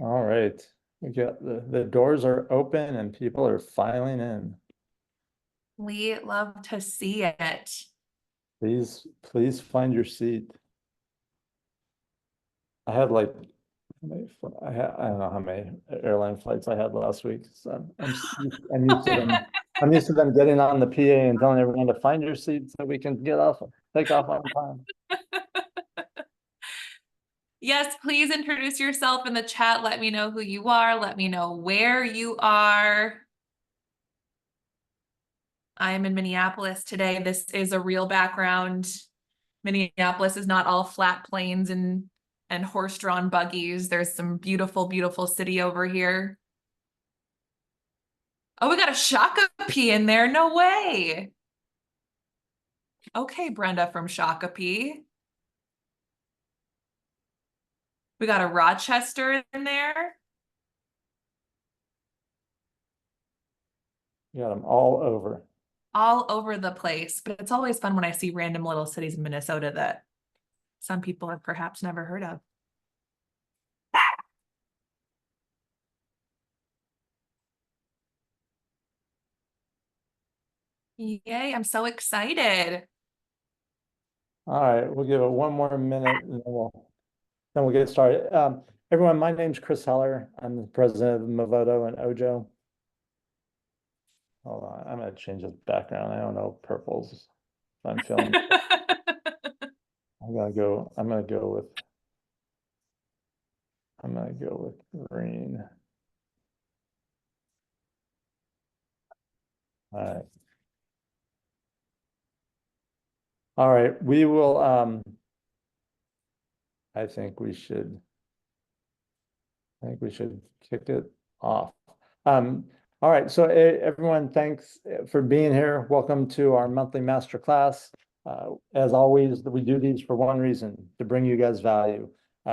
All right. We got the doors are open and people are filing in. We love to see it. Please find your seat. I had like I don't know how many airline flights I had last week. So I'm used to them. I'm used to them getting on the PA and telling everyone to find your seat so we can take off on time. Yes, please introduce yourself in the chat. Let me know who you are. Let me know where you are. I am in Minneapolis today. This is a real background. Minneapolis is not all flat plains and horse-drawn buggies. There's some beautiful, beautiful city over here. Oh, we got a Shakopee in there. No way. Okay, Brenda from Shakopee. We got a Rochester in there. You got them all over. All over the place. But it's always fun when I see random little cities in Minnesota that some people have perhaps never heard of. Yay, I'm so excited. All right, we'll give it one more minute and then we'll get started. Everyone, my name's Chris Heller. I'm the president of Movoto and Ojo. Hold on, I'm gonna change this background. I don't know purples. I'm feeling. I'm gonna go with green. All right. All right, we will I think we should kick it off. All right, so everyone, thanks for being here. Welcome to our monthly masterclass. As always, we do these for one reason, to bring you guys value.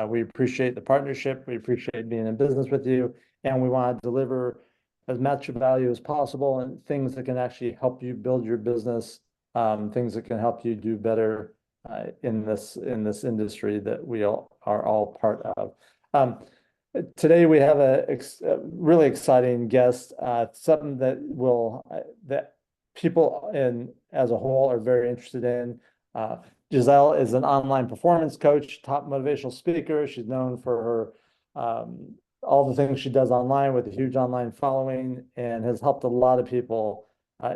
We appreciate the partnership. We appreciate being in business with you, and we want to deliver as much value as possible and things that can actually help you build your business, things that can help you do better in this industry that we are all part of. Today we have a really exciting guest, something that people in as a whole are very interested in. Giselle is an online performance coach, top motivational speaker. She's known for her all the things she does online with a huge online following, and has helped a lot of people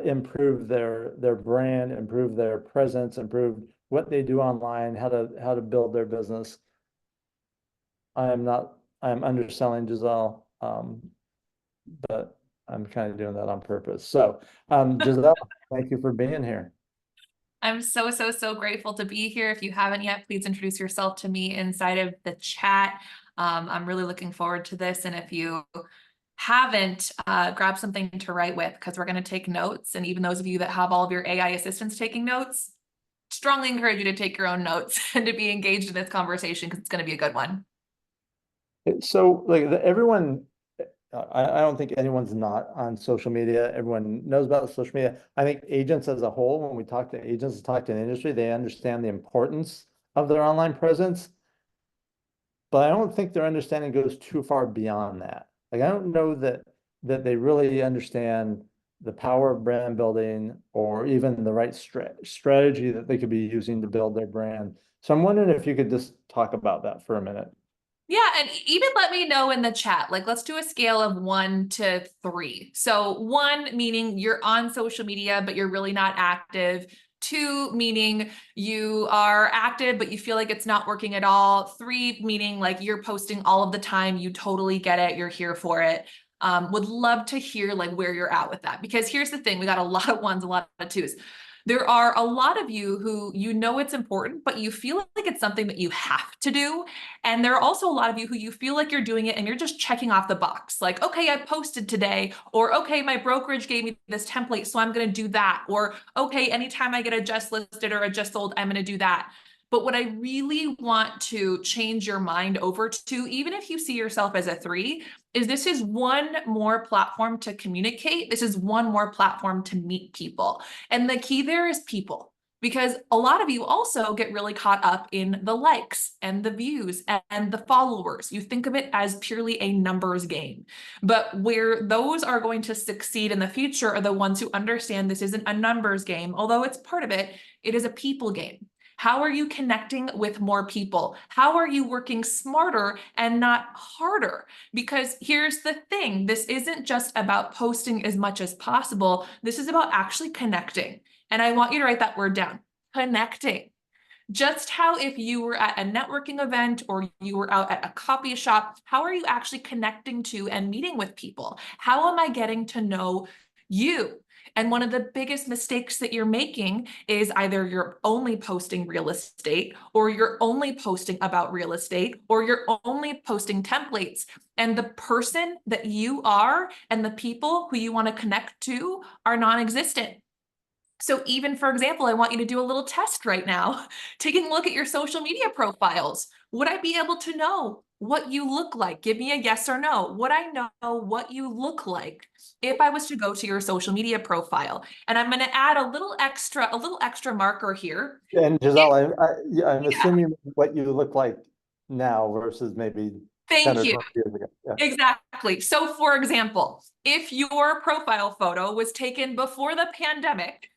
improve their brand, improve their presence, improve what they do online, how to build their business. I'm underselling Giselle, but I'm kind of doing that on purpose. So, Giselle, thank you for being here. I'm so, so, so grateful to be here. If you haven't yet, please introduce yourself to me inside of the chat. I'm really looking forward to this. And if you haven't, grab something to write with, because we're going to take notes. And even those of you that have all of your AI assistants taking notes, strongly encourage you to take your own notes and to be engaged in this conversation, because it's going to be a good one. So, like everyone, I don't think anyone's not on social media. Everyone knows about social media. I think agents as a whole, when we talk to agents, talk to the industry, they understand the importance of their online presence. But I don't think their understanding goes too far beyond that. Like I don't know that they really understand the power of brand building or even the right strategy that they could be using to build their brand. So I'm wondering if you could just talk about that for a minute. Yeah, and even let me know in the chat. Like, let's do a scale of 1 to 3. So 1 meaning you're on social media, but you're really not active. 2 meaning you are active, but you feel like it's not working at all. 3 meaning like you're posting all of the time. You totally get it. You're here for it. Would love to hear like where you're at with that, because here's the thing. We got a lot of 1s, a lot of 2s. There are a lot of you who it's important, but you feel like it's something that you have to do. And there are also a lot of you who you feel like you're doing it and you're just checking off the box. Like, okay, I posted today, or okay, my brokerage gave me this template, so I'm going to do that. Or okay, anytime I get a just listed or a just sold, I'm going to do that. But what I really want to change your mind over to, even if you see yourself as a 3, is this is one more platform to communicate. This is one more platform to meet people. And the key there is people. Because a lot of you also get really caught up in the likes and the views and the followers. You think of it as purely a numbers game. But where those are going to succeed in the future are the ones who understand this isn't a numbers game, although it's part of it, it is a people game. How are you connecting with more people? How are you working smarter and not harder? Because here's the thing, this isn't just about posting as much as possible. This is about actually connecting. And I want you to write that word down, connecting. Just how if you were at a networking event or you were out at a coffee shop, how are you actually connecting to and meeting with people? How am I getting to know you? And one of the biggest mistakes that you're making is either you're only posting real estate, or you're only posting about real estate, or you're only posting templates. And the person that you are and the people who you want to connect to are non-existent. So even, for example, I want you to do a little test right now, taking a look at your social media profiles. Would I be able to know what you look like? Give me a yes or no. Would I know what you look like if I was to go to your social media profile? And I'm going to add a little extra marker here. And Giselle, yeah, I'm Yeah, assuming what you look like now versus maybe 10 thank or you. 20 years ago. Yeah. Exactly. So for example, if your profile photo was taken before the pandemic,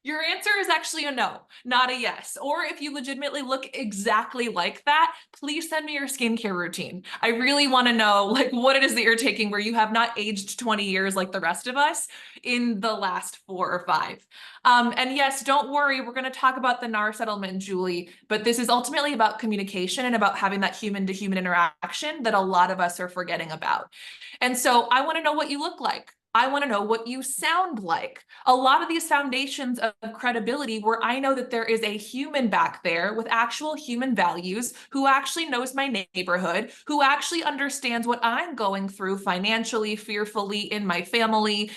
your answer is actually a no, not a yes. Or if you legitimately look exactly like that, please send me your skincare routine. I really want to know like what it is that you're taking where you have not aged 20 years like the rest of us in the last 4 or 5. And yes, don't worry, we're going to talk about the NAR settlement, Julie, but this is ultimately about communication and about having that human to human interaction that a lot of us are forgetting about. And so I want to know what you look like. I want to know what you sound like. A lot of these foundations of credibility where I know that there is a human back there with actual human values who actually knows my neighborhood, who actually understands what I'm going through financially, fearfully, in my family.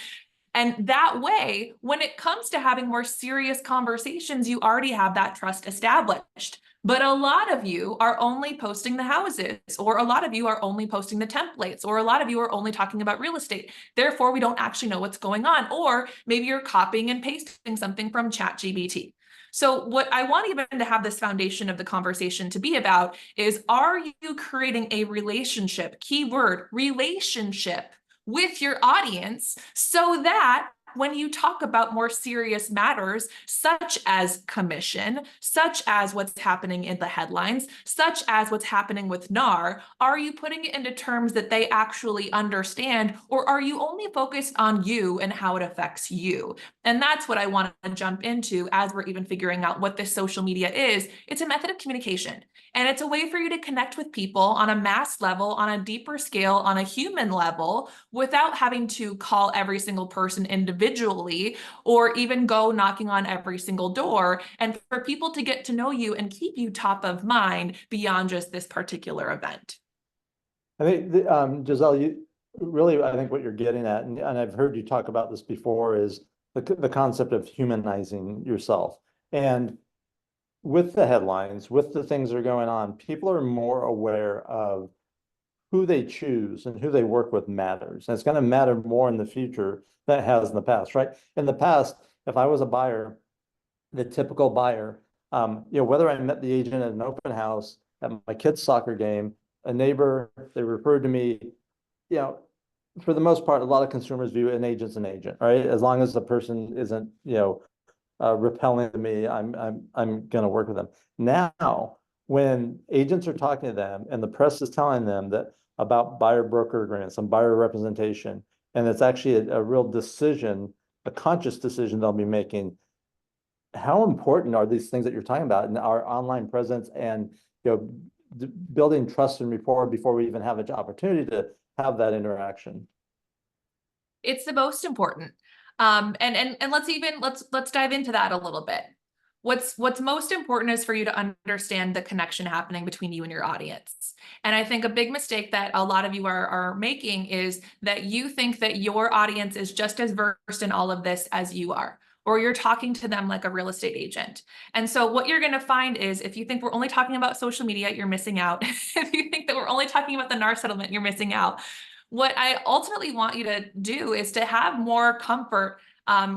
And that way, when it comes to having more serious conversations, you already have that trust established. But a lot of you are only posting the houses, or a lot of you are only posting the templates, or a lot of you are only talking about real estate. Therefore, we don't actually know what's going on. Or maybe you're copying and pasting something from ChatGPT. So what I want even to have this foundation of the conversation to be about is, are you creating a relationship, keyword, relationship, with your audience so that when you talk about more serious matters, such as commission, such as what's happening in the headlines, such as what's happening with NAR, are you putting it into terms that they actually understand, or are you only focused on you and how it affects you? And that's what I want to jump into as we're even figuring out what this social media is. It's a method of communication. And it's a way for you to connect with people on a mass level, on a deeper scale, on a human level, without having to call every single person individually or even go knocking on every single door, and for people to get to know you and keep you top of mind beyond just this particular event. I think, Giselle, you really, I think what you're getting at, and I've heard you talk about this before, is the concept of humanizing yourself. And with the headlines, with the things that are going on, people are more aware of who they choose and who they work with matters. And it's going to matter more in the future than it has in the past, right? In the past, if I was a buyer, the typical buyer, whether I met the agent at an open house, at my kid's soccer game, a neighbor, they referred to me, you know, for the most part, a lot of consumers view an agent's an agent, right? As long as the person isn't, repelling to me, I'm going to work with them. Now, when agents are talking to them and the press is telling them that about buyer broker agreements and buyer representation, and it's actually a real decision, a conscious decision they'll be making. How important are these things that you're talking about in our online presence and building trust and rapport before we even have an opportunity to have that interaction? It's the most important. And let's dive into that a little bit. What's most important is for you to understand the connection happening between you and your audience. And I think a big mistake that a lot of you are making is that you think that your audience is just as versed in all of this as you are, or you're talking to them like a real estate agent. And so what you're going to find is, if you think we're only talking about social media, you're missing out. If you think that we're only talking about the NAR settlement, you're missing out. What I ultimately want you to do is to have more comfort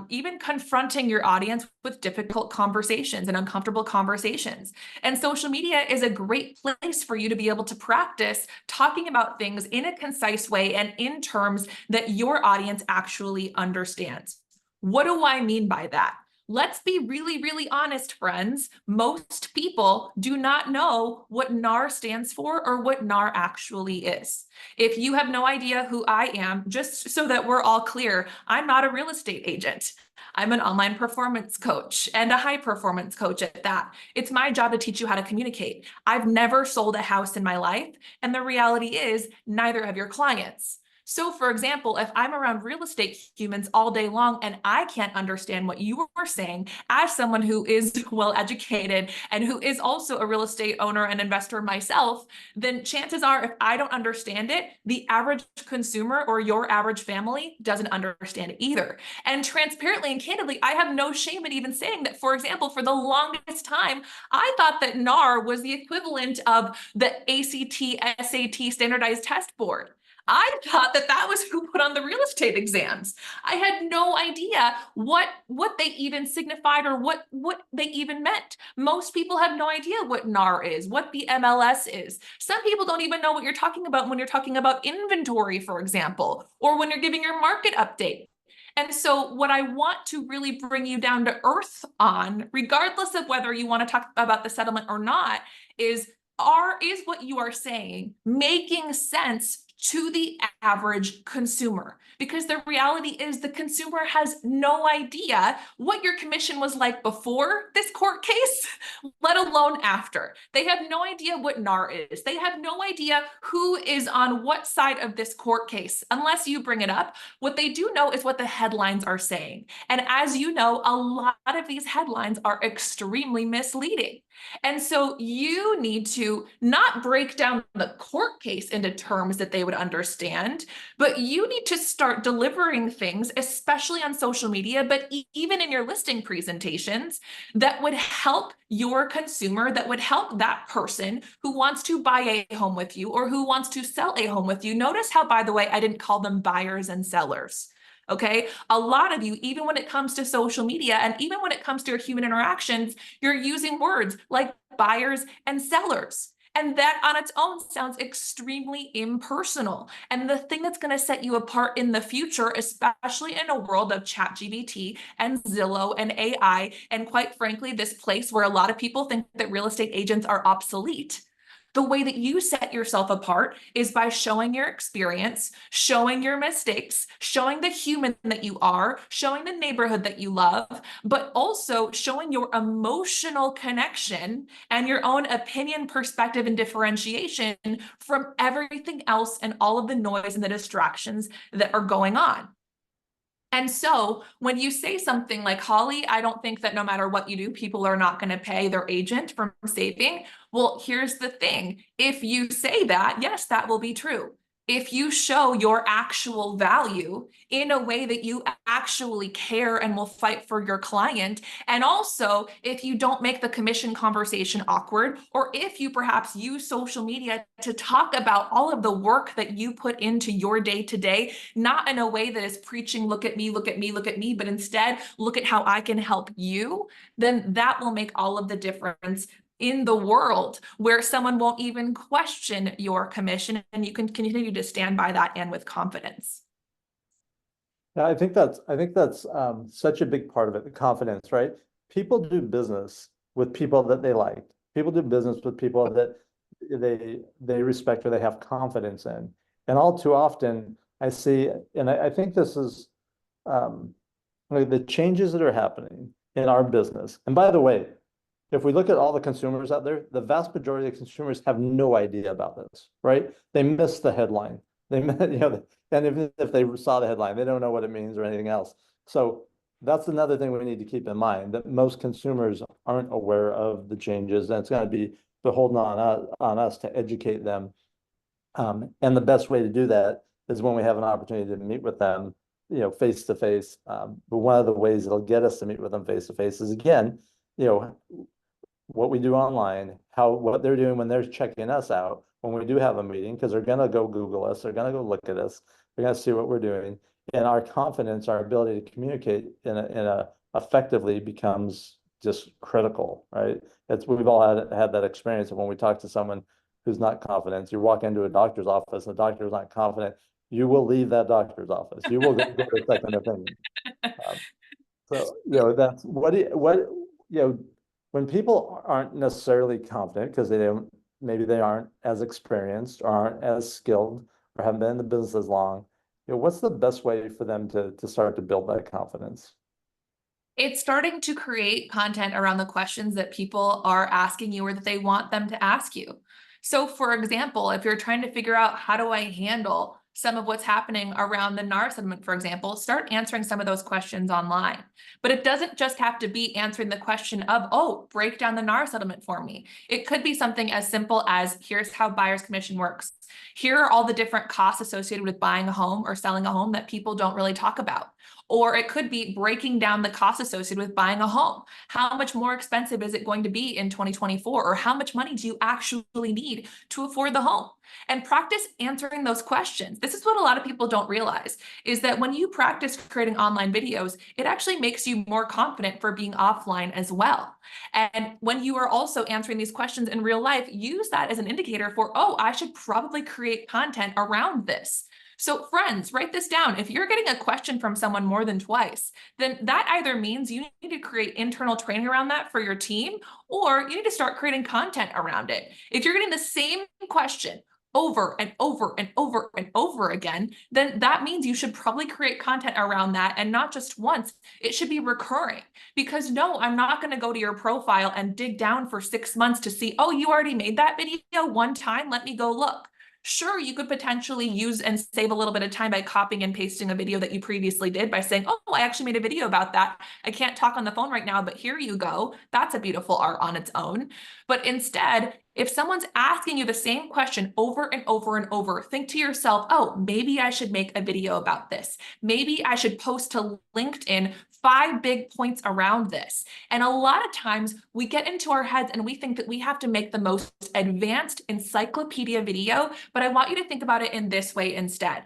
even confronting your audience with difficult conversations and uncomfortable conversations. And social media is a great place for you to be able to practice talking about things in a concise way and in terms that your audience actually understands. What do I mean by that? Let's be really, really honest, friends. Most people do not know what NAR stands for or what NAR actually is. If you have no idea who I am, just so that we're all clear, I'm not a real estate agent. I'm an online performance coach and a high performance coach at that. It's my job to teach you how to communicate. I've never sold a house in my life, and the reality is neither have your clients. So for example, if I'm around real estate humans all day long and I can't understand what you were saying as someone who is well educated and who is also a real estate owner and investor myself, then chances are if I don't understand it, the average consumer or your average family doesn't understand it either. And transparently and candidly, I have no shame in even saying that, for example, for the longest time, I thought that NAR was the equivalent of the ACT, SAT standardized test board. I thought that that was who put on the real estate exams. I had no idea what they even signified or what they even meant. Most people have no idea what NAR is, what the MLS is. Some people don't even know what you're talking about when you're talking about inventory, for example, or when you're giving your market update. And so what I want to really bring you down to earth on, regardless of whether you want to talk about the settlement or not, is what you are saying making sense to the average consumer? Because the reality is the consumer has no idea what your commission was like before this court case, let alone after. They have no idea what NAR is. They have no idea who is on what side of this court case, unless you bring it up. What they do know is what the headlines are saying. And as you know, a lot of these headlines are extremely misleading. And so you need to not break down the court case into terms that they would understand, but you need to start delivering things, especially on social media, but even in your listing presentations, that would help your consumer, that would help that person who wants to buy a home with you or who wants to sell a home with you. Notice how, by the way, I didn't call them buyers and sellers. Okay. A lot of you, even when it comes to social media and even when it comes to your human interactions, you're using words like buyers and sellers. And that on its own sounds extremely impersonal. And the thing that's going to set you apart in the future, especially in a world of ChatGPT and Zillow and AI, and quite frankly, this place where a lot of people think that real estate agents are obsolete. The way that you set yourself apart is by showing your experience, showing your mistakes, showing the human that you are, showing the neighborhood that you love, but also showing your emotional connection and your own opinion, perspective, and differentiation from everything else and all of the noise and the distractions that are going on. And so when you say something like, Holly, I don't think that no matter what you do, people are not going to pay their agent from saving. Well, here's the thing. If you say that, yes, that will be true. If you show your actual value in a way that you actually care and will fight for your client, and also if you don't make the commission conversation awkward, or if you perhaps use social media to talk about all of the work that you put into your day to day, not in a way that is preaching, look at me, look at me, look at me, but instead look at how I can help you, then that will make all of the difference in the world, where someone won't even question your commission and you can continue to stand by that and with confidence. Yeah, I think that's such a big part of it, the confidence, right? People do business with people that they like. People do business with people that they respect or they have confidence in. And all too often I see, and I think this is like the changes that are happening in our business. And by the way, if we look at all the consumers out there, the vast majority of consumers have no idea about this, right? They miss the headline. They, you know, and if they saw the headline, they don't know what it means or anything else. So that's another thing we need to keep in mind, that most consumers aren't aware of the changes, and it's going to be beholden on us to educate them. And the best way to do that is when we have an opportunity to meet with them, you know, face to face. But one of the ways it'll get us to meet with them face to face is, again, you know, what we do online, what they're doing when they're checking us out when we do have a meeting, because they're gonna go Google us, they're gonna go look at us, they're gonna see what we're doing. and our confidence, our ability to communicate in a effectively becomes just critical, right? We've all had that experience of when we talk to someone who's not confident. You walk into a doctor's office and the doctor is not confident, you will leave that doctor's office. You will go to a second opinion. Um, so, that's when people aren't necessarily confident because maybe they aren't as experienced or aren't as skilled or haven't been in the business as long, what's the best way for them to start to build that confidence? It's starting to create content around the questions that people are asking you or that they want them to ask you. So for example, if you're trying to figure out how do I handle some of what's happening around the NAR settlement, for example, start answering some of those questions online. But it doesn't just have to be answering the question of, oh, break down the NAR settlement for me. It could be something as simple as, here's how buyer's commission works. Here are all the different costs associated with buying a home or selling a home that people don't really talk about. Or it could be breaking down the costs associated with buying a home. How much more expensive is it going to be in 2024? Or how much money do you actually need to afford the home? And practice answering those questions. This is what a lot of people don't realize, is that when you practice creating online videos, it actually makes you more confident for being offline as well. And when you are also answering these questions in real life, use that as an indicator for, oh, I should probably create content around this. So friends, write this down. If you're getting a question from someone more than twice, then that either means you need to create internal training around that for your team, or you need to start creating content around it. If you're getting the same question over and over and over and over again, then that means you should probably create content around that, and not just once. It should be recurring, because no, I'm not going to go to your profile and dig down for 6 months to see, oh, you already made that video one time, let me go look. Sure, you could potentially use and save a little bit of time by copying and pasting a video that you previously did by saying, oh, I actually made a video about that. I can't talk on the phone right now, but here you go. That's a beautiful art on its own. But instead, if someone's asking you the same question over and over and over, think to yourself, oh, maybe I should make a video about this. Maybe I should post to LinkedIn 5 big points around this. And a lot of times we get into our heads and we think that we have to make the most advanced encyclopedia video, but I want you to think about it in this way instead.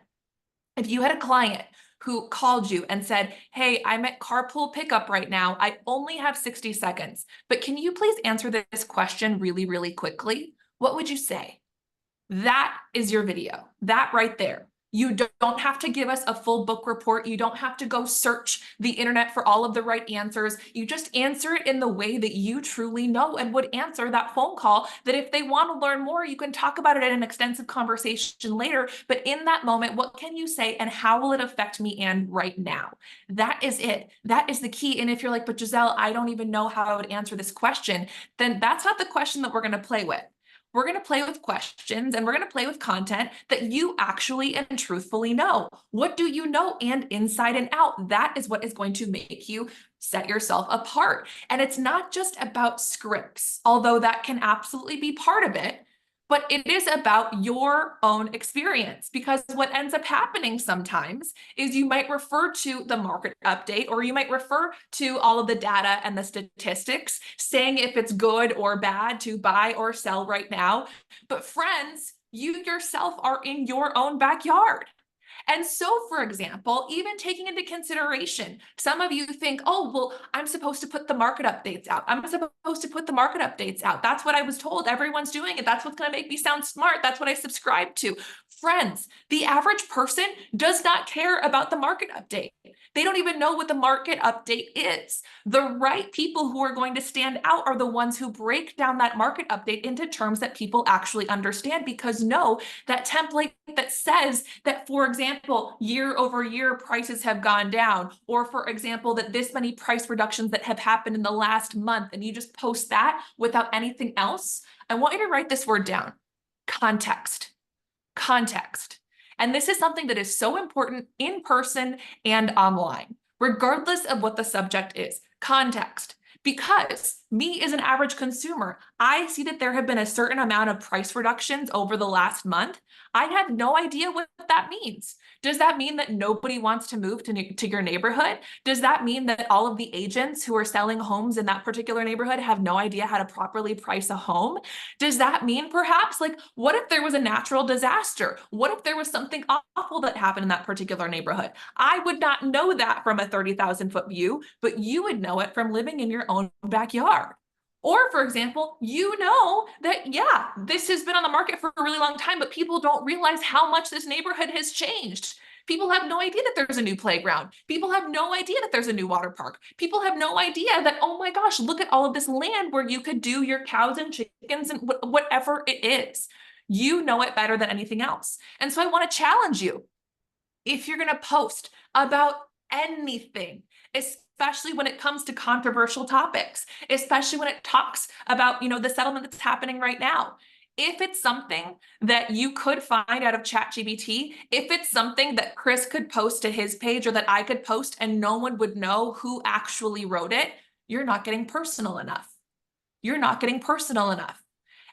If you had a client who called you and said, hey, I'm at carpool pickup right now, I only have 60 seconds, but can you please answer this question really, really quickly? What would you say? That is your video, that right there. You don't have to give us a full book report. You don't have to go search the internet for all of the right answers. You just answer it in the way that you truly know and would answer that phone call, that if they want to learn more, you can talk about it in an extensive conversation later. But in that moment, what can you say and how will it affect me and right now? That is it. That is the key. And if you're like, but Giselle, I don't even know how I would answer this question, then that's not the question that we're going to play with. We're going to play with questions and we're going to play with content that you actually and truthfully know. What do you know? And inside and out, that is what is going to make you set yourself apart. And it's not just about scripts, although that can absolutely be part of it. But it is about your own experience, because what ends up happening sometimes is you might refer to the market update, or you might refer to all of the data and the statistics saying if it's good or bad to buy or sell right now. But friends, you yourself are in your own backyard. And so, for example, even taking into consideration, some of you think, oh, well, I'm supposed to put the market updates out. I'm supposed to put the market updates out. That's what I was told. Everyone's doing it. That's what's going to make me sound smart. That's what I subscribe to. Friends, the average person does not care about the market update. They don't even know what the market update is. The right people who are going to stand out are the ones who break down that market update into terms that people actually understand, because no, that template that says that, for example, year over year prices have gone down, or for example, that this many price reductions that have happened in the last month, and you just post that without anything else. I want you to write this word down: context. Context. And this is something that is so important in person and online, regardless of what the subject is. Context. Because Me as an average consumer, I see that there have been a certain amount of price reductions over the last month. I have no idea what that means. Does that mean that nobody wants to move to your neighborhood? Does that mean that all of the agents who are selling homes in that particular neighborhood have no idea how to properly price a home? Does that mean perhaps, like, what if there was a natural disaster? What if there was something awful that happened in that particular neighborhood? I would not know that from a 30,000-foot view, but you would know it from living in your own backyard. Or, for example, you know that, yeah, this has been on the market for a really long time, but people don't realize how much this neighborhood has changed. People have no idea that there's a new playground. People have no idea that there's a new water park. People have no idea that, oh my gosh, look at all of this land where you could do your cows and chickens and whatever it is. You know it better than anything else. And so I want to challenge you. If you're going to post about anything, especially when it comes to controversial topics, especially when it talks about, the settlement that's happening right now, if it's something that you could find out of ChatGPT, if it's something that Chris could post to his page or that I could post and no one would know who actually wrote it, you're not getting personal enough. You're not getting personal enough.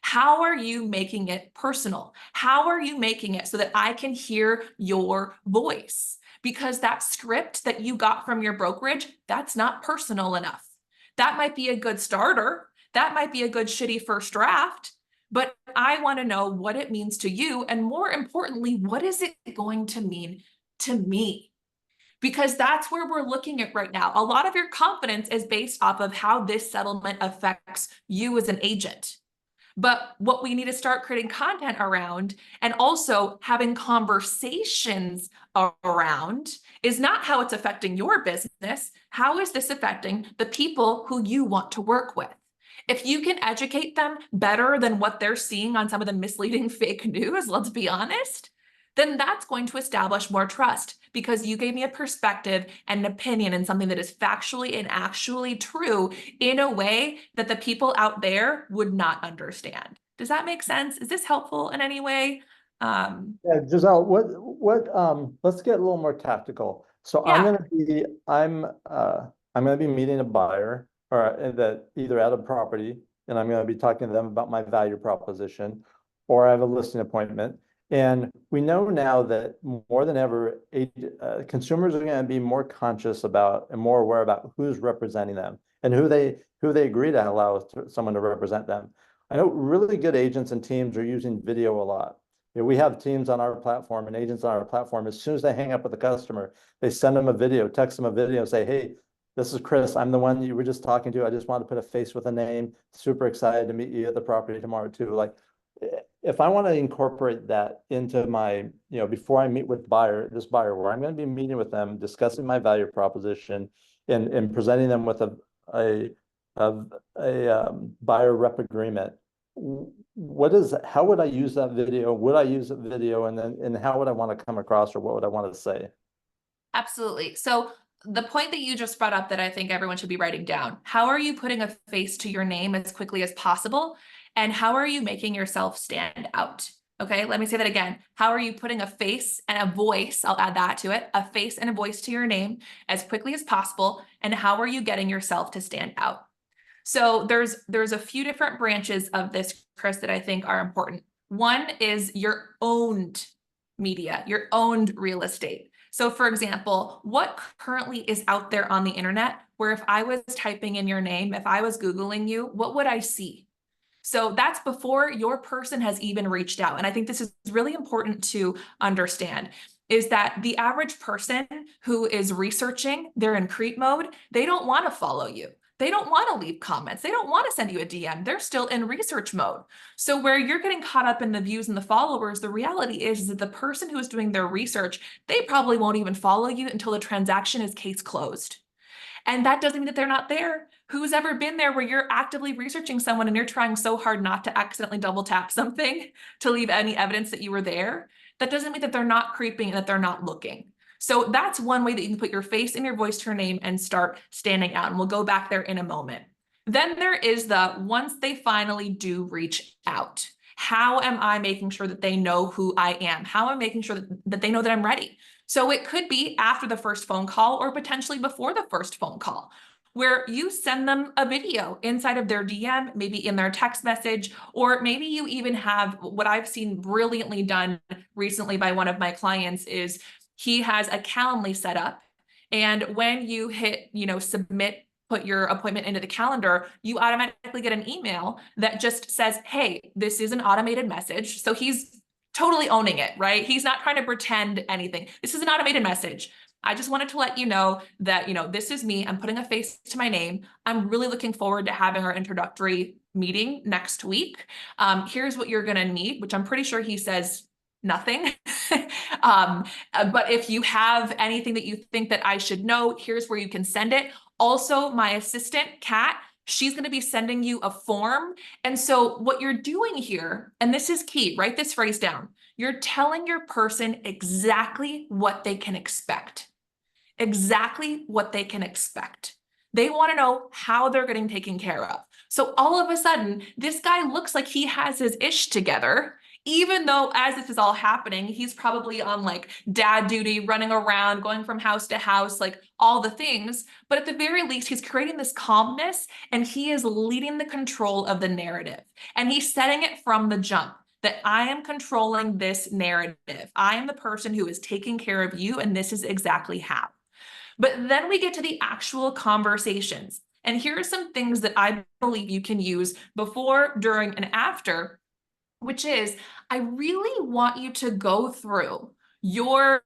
How are you making it personal? How are you making it so that I can hear your voice? Because that script that you got from your brokerage, that's not personal enough. That might be a good starter. That might be a good shitty first draft, but I want to know what it means to you. And more importantly, what is it going to mean to me? Because that's where we're looking at right now. A lot of your confidence is based off of how this settlement affects you as an agent. But what we need to start creating content around and also having conversations around is not how it's affecting your business. How is this affecting the people who you want to work with? If you can educate them better than what they're seeing on some of the misleading fake news, let's be honest, then that's going to establish more trust because you gave me a perspective and an opinion and something that is factually and actually true in a way that the people out there would not understand. Does that make sense? Is this helpful in any way? Yeah, Giselle, let's get a little more tactical. So Yeah. I'm gonna be meeting a buyer or that either at a property, and I'm gonna be talking to them about my value proposition, or I have a listing appointment. And we know now that more than ever, consumers are gonna be more conscious about and more aware about who's representing them and who they agree to allow someone to represent them. I know really good agents and teams are using video a lot. We have teams on our platform and agents on our platform. As soon as they hang up with the customer, they send them a video, text them a video, say, hey, this is Chris. I'm the one you were just talking to. I just want to put a face with a name. Super excited to meet you at the property tomorrow too. Like, if I want to incorporate that into my, before I meet with this buyer, where I'm going to be meeting with them, discussing my value proposition and presenting them with a buyer rep agreement. How would I use that video? Would I use that video? And how would I want to come across, or what would I want to say? Absolutely. So the point that you just brought up that I think everyone should be writing down, how are you putting a face to your name as quickly as possible? And how are you making yourself stand out? Okay, let me say that again. How are you putting a face and a voice, I'll add that to it, a face and a voice to your name as quickly as possible? And how are you getting yourself to stand out? So there's a few different branches of this, Chris, that I think are important. One is your owned media, your owned real estate. So for example, what currently is out there on the internet where if I was typing in your name, if I was Googling you, what would I see? So that's before your person has even reached out. And I think this is really important to understand is that the average person who is researching, they're in creep mode, they don't want to follow you. They don't want to leave comments. They don't want to send you a DM. They're still in research mode. So where you're getting caught up in the views and the followers, the reality is that the person who is doing their research, they probably won't even follow you until the transaction is case closed. And that doesn't mean that they're not there. Who's ever been there where you're actively researching someone and you're trying so hard not to accidentally double tap something to leave any evidence that you were there? That doesn't mean that they're not creeping and that they're not looking. So that's one way that you can put your face and your voice to your name and start standing out. And we'll go back there in a moment. Then there is the once they finally do reach out. How am I making sure that they know who I am? How am I making sure that they know that I'm ready? So it could be after the first phone call or potentially before the first phone call. where you send them a video inside of their DM, maybe in their text message, or maybe you even have what I've seen brilliantly done recently by one of my clients is he has a Calendly set up. And when you hit, submit, put your appointment into the calendar, you automatically get an email that just says, hey, this is an automated message. So he's totally owning it, right? He's not trying to pretend anything. This is an automated message. I just wanted to let you know that, this is me. I'm putting a face to my name. I'm really looking forward to having our introductory meeting next week. Here's what you're going to need, which I'm pretty sure he says nothing. But if you have anything that you think that I should know, here's where you can send it. Also, my assistant, Kat, she's going to be sending you a form. And so what you're doing here, and this is key, write this phrase down. You're telling your person exactly what they can expect. Exactly what they can expect. They want to know how they're getting taken care of. So all of a sudden, this guy looks like he has his ish together, even though as this is all happening, he's probably on like dad duty, running around, going from house to house, like all the things. But at the very least, he's creating this calmness and he is leading the control of the narrative. And he's setting it from the jump that I am controlling this narrative. I am the person who is taking care of you, and this is exactly how. But then we get to the actual conversations. And here are some things that I believe you can use before, during, and after, which is I really want you to go through your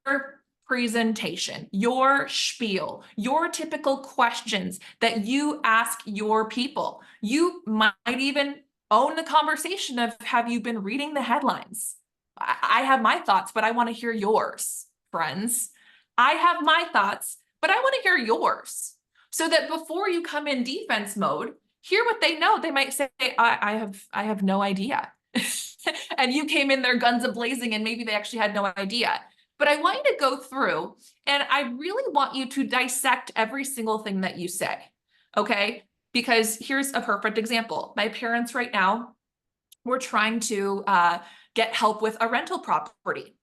presentation, your spiel, your typical questions that you ask your people. You might even own the conversation of, have you been reading the headlines? I have my thoughts, but I want to hear yours, friends. I have my thoughts, but I want to hear yours. So that before you come in defense mode, hear what they know. They might say, I have no idea. And you came in there guns a-blazing and maybe they actually had no idea. But I want you to go through and I really want you to dissect every single thing that you say, okay? Because here's a perfect example. My parents right now, we're trying to get help with a rental property.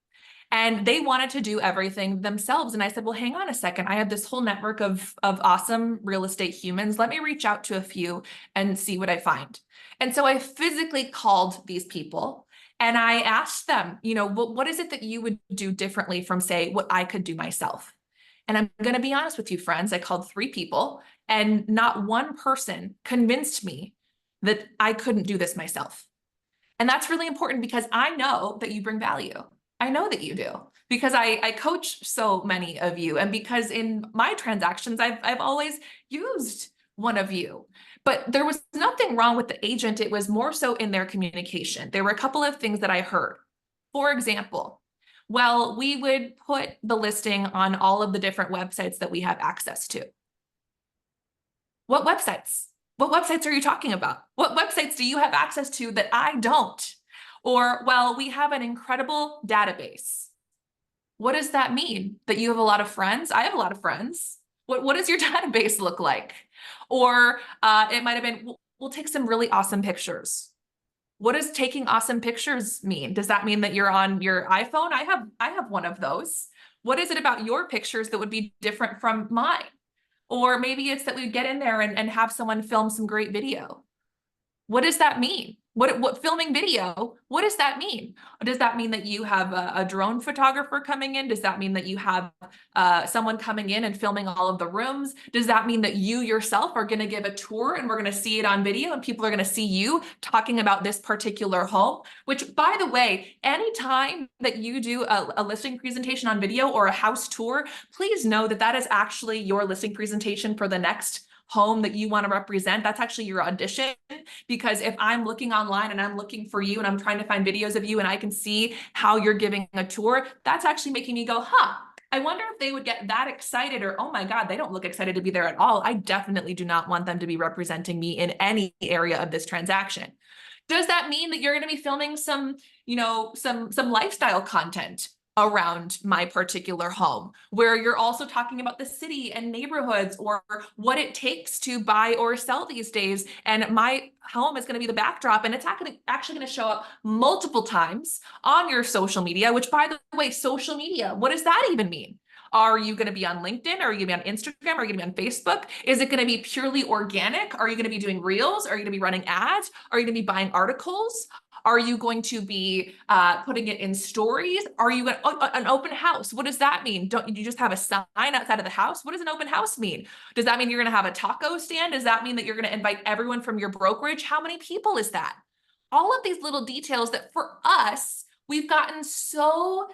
And they wanted to do everything themselves. And I said, well, hang on a second. I have this whole network of awesome real estate humans. Let me reach out to a few and see what I find. And so I physically called these people and I asked them, what is it that you would do differently from, say, what I could do myself? And I'm going to be honest with you, friends. I called 3 people and not one person convinced me that I couldn't do this myself. And that's really important because I know that you bring value. I know that you do because I coach so many of you. And because in my transactions, I've always used one of you. But there was nothing wrong with the agent. It was more so in their communication. There were a couple of things that I heard. For example, well, we would put the listing on all of the different websites that we have access to. What websites? What websites are you talking about? What websites do you have access to that I don't? Or, well, we have an incredible database. What does that mean? That you have a lot of friends? I have a lot of friends. What does your database look like? Or it might have been, we'll take some really awesome pictures. What does taking awesome pictures mean? Does that mean that you're on your iPhone? I have one of those. What is it about your pictures that would be different from mine? Or maybe it's that we get in there and have someone film some great video. What does that mean? What filming video, what does that mean? Does that mean that you have a drone photographer coming in? Does that mean that you have someone coming in and filming all of the rooms? Does that mean that you yourself are going to give a tour and we're going to see it on video and people are going to see you talking about this particular home? Which, by the way, anytime that you do a listing presentation on video or a house tour, please know that that is actually your listing presentation for the next home that you want to represent. That's actually your audition. Because if I'm looking online and I'm looking for you and I'm trying to find videos of you and I can see how you're giving a tour, that's actually making me go, I wonder if they would get that excited, or, oh my God, they don't look excited to be there at all. I definitely do not want them to be representing me in any area of this transaction. Does that mean that you're going to be filming some lifestyle content around my particular home, where you're also talking about the city and neighborhoods or what it takes to buy or sell these days? And my home is going to be the backdrop, and it's actually going to show up multiple times on your social media, which, by the way, social media, what does that even mean? Are you going to be on LinkedIn? Are you going to be on Instagram? Are you going to be on Facebook? Is it going to be purely organic? Are you going to be doing reels? Are you going to be running ads? Are you going to be buying articles? Are you going to be putting it in stories? Are you going an open house? What does that mean? Don't you just have a sign outside of the house? What does an open house mean? Does that mean you're going to have a taco stand? Does that mean that you're going to invite everyone from your brokerage? How many people is that? All of these little details that for us, we've gotten so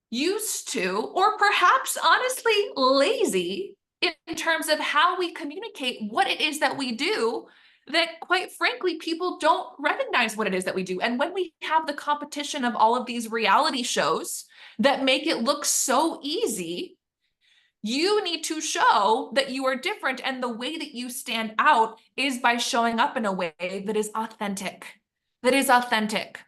used to, or perhaps honestly lazy in terms of how we communicate what it is that we do, that quite frankly, people don't recognize what it is that we do. And when we have the competition of all of these reality shows that make it look so easy, you need to show that you are different. And the way that you stand out is by showing up in a way that is authentic, that is authentic.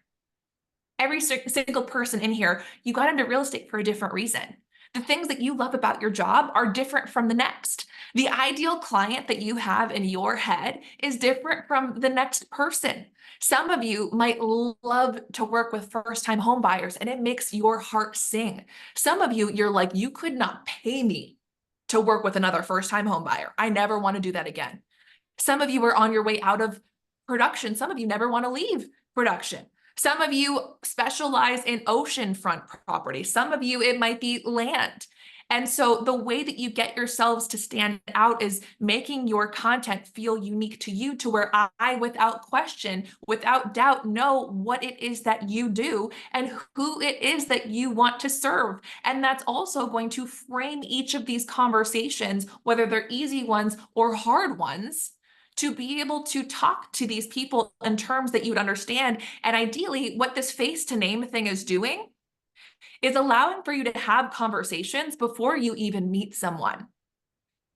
Every single person in here, you got into real estate for a different reason. The things that you love about your job are different from the next. The ideal client that you have in your head is different from the next person. Some of you might love to work with first-time home buyers and it makes your heart sing. Some of you, you're like, you could not pay me to work with another first-time home buyer. I never want to do that again. Some of you are on your way out of production. Some of you never want to leave production. Some of you specialize in oceanfront property. Some of you, it might be land. And so the way that you get yourselves to stand out is making your content feel unique to you, to where I, without question, without doubt, know what it is that you do and who it is that you want to serve. And that's also going to frame each of these conversations, whether they're easy ones or hard ones, to be able to talk to these people in terms that you'd understand. And ideally, what this face to name thing is doing is allowing for you to have conversations before you even meet someone.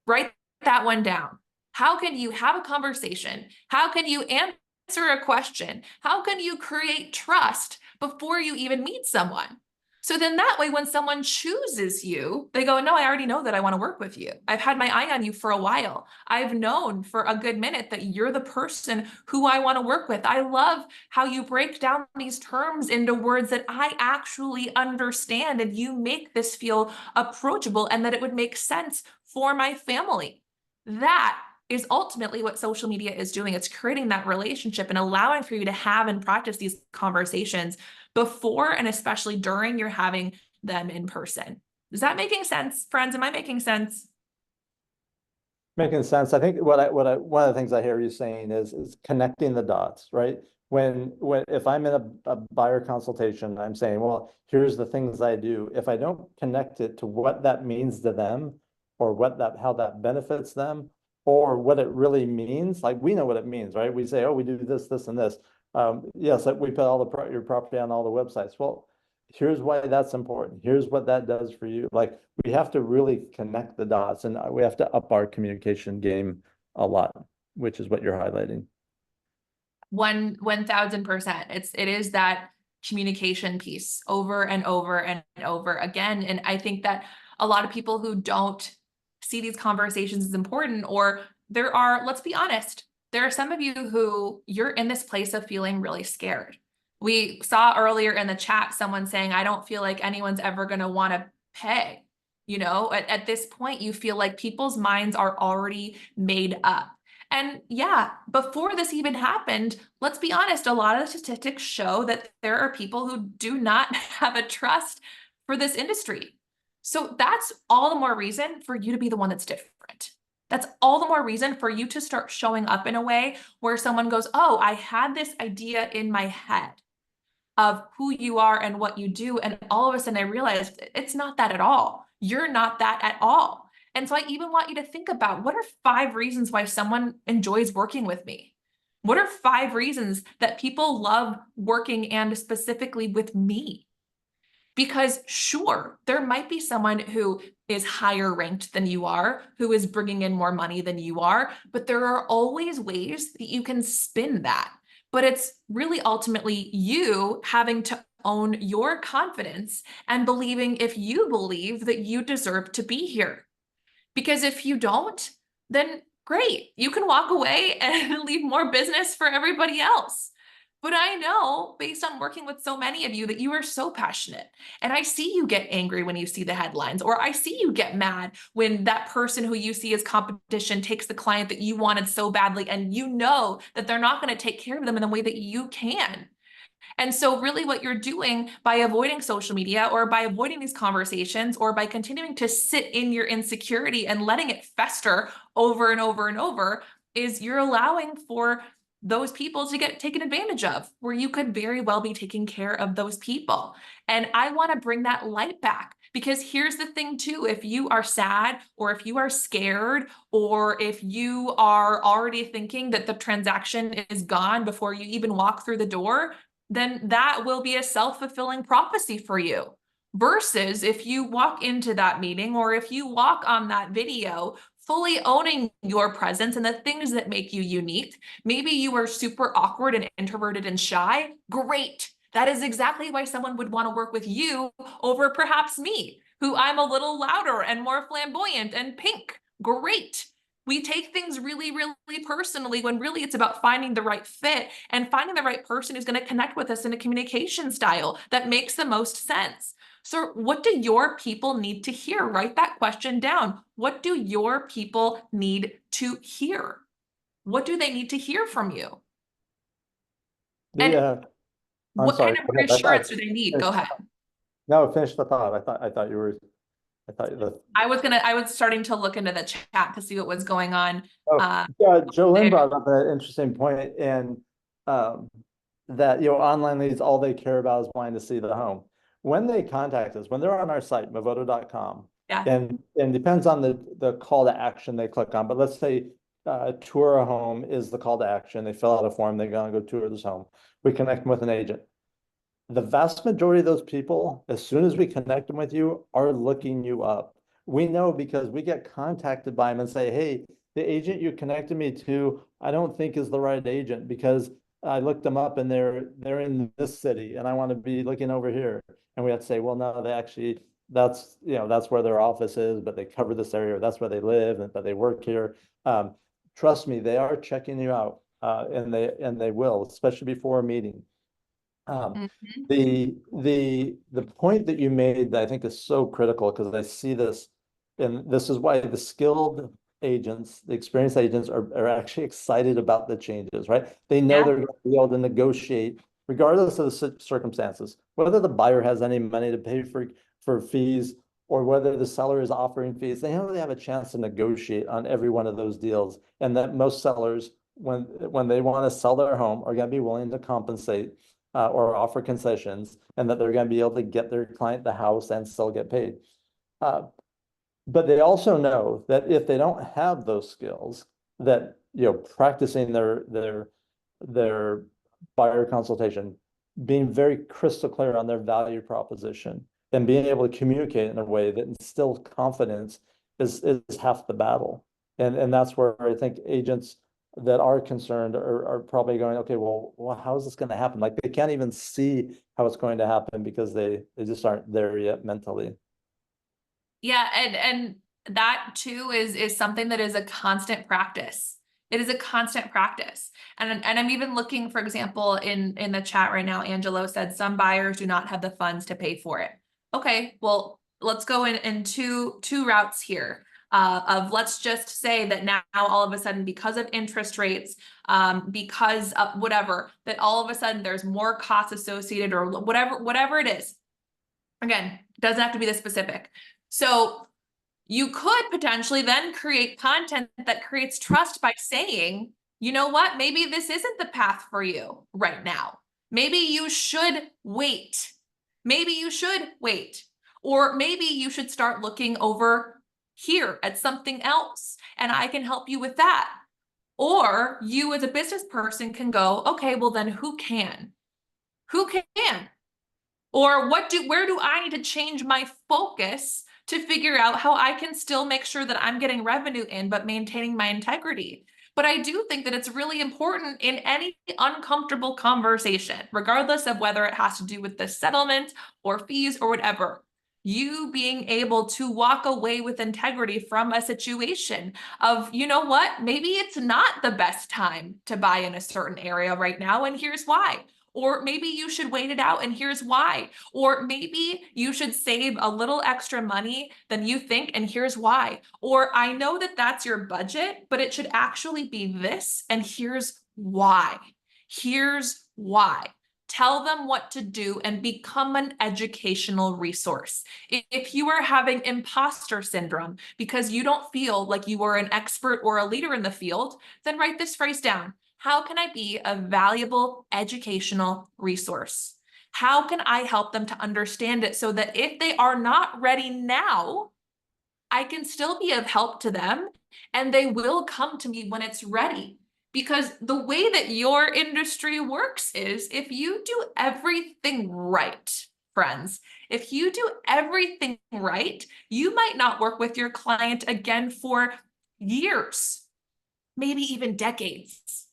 Write that one down. How can you have a conversation? How can you answer a question? How can you create trust before you even meet someone? So then that way, when someone chooses you, they go, no, I already know that I want to work with you. I've had my eye on you for a while. I've known for a good minute that you're the person who I want to work with. I love how you break down these terms into words that I actually understand, and you make this feel approachable and that it would make sense for my family. That is ultimately what social media is doing. It's creating that relationship and allowing for you to have and practice these conversations before and especially during you're having them in person. Is that making sense, friends? Am I making sense? Making sense. I think one of the things I hear you saying is connecting the dots, right? If I'm in a buyer consultation, I'm saying, well, here's the things I do. If I don't connect it to what that means to them, or how that benefits them, or what it really means, like we know what it means, right? We say, oh, we do this, this, and this. Yes, like we put all your property on all the websites. Well, here's why that's important. Here's what that does for you. Like we have to really connect the dots, and we have to up our communication game a lot, which is what you're highlighting. 1000%. It is that communication piece over and over and over again. And I think that a lot of people who don't see these conversations as important, or let's be honest, there are some of you who you're in this place of feeling really scared. We saw earlier in the chat someone saying, I don't feel like anyone's ever going to want to pay. You know, at this point, you feel like people's minds are already made up. And yeah, before this even happened, let's be honest, a lot of the statistics show that there are people who do not have a trust for this industry. So that's all the more reason for you to be the one that's different. That's all the more reason for you to start showing up in a way where someone goes, oh, I had this idea in my head of who you are and what you do. And all of a sudden I realized it's not that at all. You're not that at all. And so I even want you to think about, what are 5 reasons why someone enjoys working with me? What are 5 reasons that people love working and specifically with me? Because sure, there might be someone who is higher ranked than you are, who is bringing in more money than you are, but there are always ways that you can spin that. But it's really ultimately you having to own your confidence and believing, if you believe that you deserve to be here. Because if you don't, then great, you can walk away and leave more business for everybody else. But I know, based on working with so many of you, that you are so passionate. And I see you get angry when you see the headlines, or I see you get mad when that person who you see as competition takes the client that you wanted so badly, and you know that they're not going to take care of them in the way that you can. And so really what you're doing by avoiding social media, or by avoiding these conversations, or by continuing to sit in your insecurity and letting it fester over and over and over, is you're allowing for those people to get taken advantage of, where you could very well be taking care of those people. And I want to bring that light back, because here's the thing too: if you are sad, or if you are scared, or if you are already thinking that the transaction is gone before you even walk through the door, then that will be a self-fulfilling prophecy for you. Versus if you walk into that meeting, or if you walk on that video fully owning your presence and the things that make you unique. Maybe you are super awkward and introverted and shy. Great. That is exactly why someone would want to work with you over perhaps me, who I'm a little louder and more flamboyant and pink. Great. We take things really, really personally, when really it's about finding the right fit and finding the right person who's going to connect with us in a communication style that makes the most sense. So what do your people need to hear? Write that question down. What do your people need to hear? What do they need to hear from you? The, And I'm what sorry. kind of Go ahead. reassurance do they need? Go ahead. No, finish the thought. I thought you were, I thought the, I was starting to look into the chat to see what was going on. oh, Uh, yeah, Jolene there. brought up an interesting point, and um, that, online leads, all they care about is wanting to see the home. When they contact us, when they're on our site, movoto.com, Yeah. and depends on the call to action they click on, but let's say tour a home is the call to action. They fill out a form, they're gonna go tour this home. We connect them with an agent. The vast majority of those people, as soon as we connect them with you, are looking you up. We know because we get contacted by them and say, hey, the agent you connected me to, I don't think is the right agent, because I looked them up and they're in this city and I want to be looking over here. And we have to say, well, no, they actually, that's where their office is, but they cover this area, or that's where they live, and but they work here. Trust me, they are checking you out, and they will, especially before a meeting. Um, Mhm. the point that you made that I think is so critical, because I see this, and this is why the skilled agents, the experienced agents are actually excited about the changes, right? They know Yeah. they're going to be able to negotiate regardless of the circumstances, whether the buyer has any money to pay for fees, or whether the seller is offering fees. They know they have a chance to negotiate on every one of those deals, and that most sellers, when they want to sell their home, are going to be willing to compensate or offer concessions, and that they're going to be able to get their client the house and still get paid. Uh, but they also know that if they don't have those skills, that practicing their buyer consultation, being very crystal clear on their value proposition, and being able to communicate in a way that instills confidence is half the battle. And that's where I think agents that are concerned are probably going, okay, well, how is this going to happen? Like, they can't even see how it's going to happen because they just aren't there yet mentally. Yeah, and that too is something that is a constant practice. It is a constant practice. And I'm even looking, for example, in the chat right now, Angelo said some buyers do not have the funds to pay for it. Okay, well, let's go in two routes here. Of let's just say that now all of a sudden, because of interest rates, because of whatever, that all of a sudden there's more costs associated, or whatever it is. Again, doesn't have to be this specific. So you could potentially then create content that creates trust by saying, you know what, maybe this isn't the path for you right now. Maybe you should wait. Maybe you should wait. Or maybe you should start looking over here at something else, and I can help you with that. Or you as a business person can go, okay, well then who can? Who can? Or where do I need to change my focus to figure out how I can still make sure that I'm getting revenue in, but maintaining my integrity? But I do think that it's really important in any uncomfortable conversation, regardless of whether it has to do with the settlement or fees or whatever. You being able to walk away with integrity from a situation of, you know what, maybe it's not the best time to buy in a certain area right now, and here's why. Or maybe you should wait it out, and here's why. Or maybe you should save a little extra money than you think, and here's why. Or I know that that's your budget, but it should actually be this, and here's why. Here's why. Tell them what to do and become an educational resource. If you are having imposter syndrome because you don't feel like you are an expert or a leader in the field, then write this phrase down. How can I be a valuable educational resource? How can I help them to understand it so that if they are not ready now, I can still be of help to them and they will come to me when it's ready? Because the way that your industry works is if you do everything right, friends, if you do everything right, you might not work with your client again for years, maybe even decades.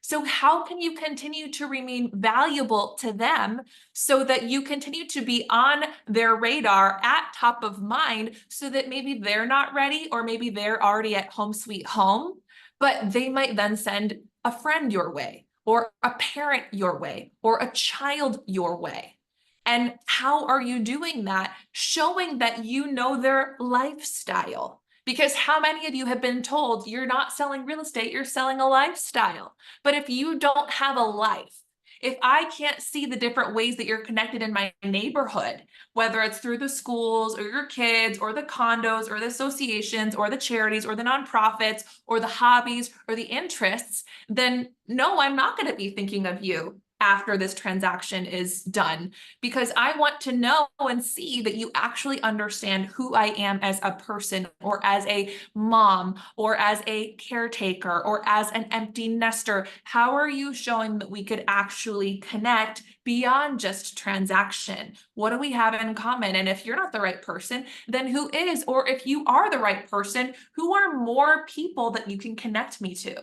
So how can you continue to remain valuable to them so that you continue to be on their radar at top of mind so that maybe they're not ready or maybe they're already at home sweet home, but they might then send a friend your way or a parent your way or a child your way. And how are you doing that? Showing that you know their lifestyle. Because how many of you have been told you're not selling real estate, you're selling a lifestyle? But if you don't have a life, if I can't see the different ways that you're connected in my neighborhood, whether it's through the schools or your kids or the condos or the associations or the charities or the nonprofits or the hobbies or the interests, then no, I'm not going to be thinking of you after this transaction is done, because I want to know and see that you actually understand who I am as a person or as a mom or as a caretaker or as an empty nester. How are you showing that we could actually connect beyond just transaction? What do we have in common? And if you're not the right person, then who is? Or if you are the right person, who are more people that you can connect me to?